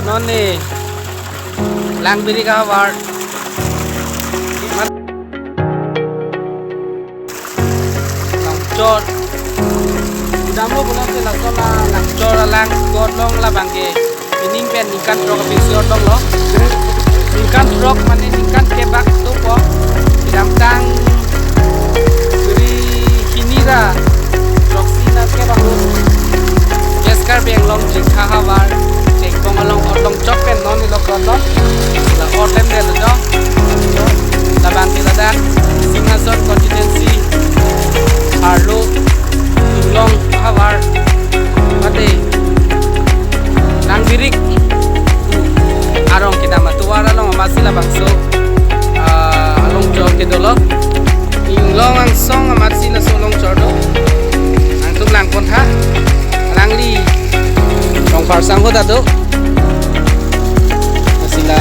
noni lang biri ka war lang chor udamu bulan se lang chor lang god long la bangge mining pen ikan trok pisio dong lo ikan trok mane ikan kebak tu po idam tang beri hinira trok sina ke bangun keskar beng long jikha hawar cengkong along otong chop pen non ni lokon lo la otem de lo la bangke ladan Singhazon constituency Harlo Tulong hawar mate nang birik arong kita matuara long masila bangso along jor ke dolo inglong ang song amat sila solong jordo ang tumlang kontha langli tong parsang ko dado sila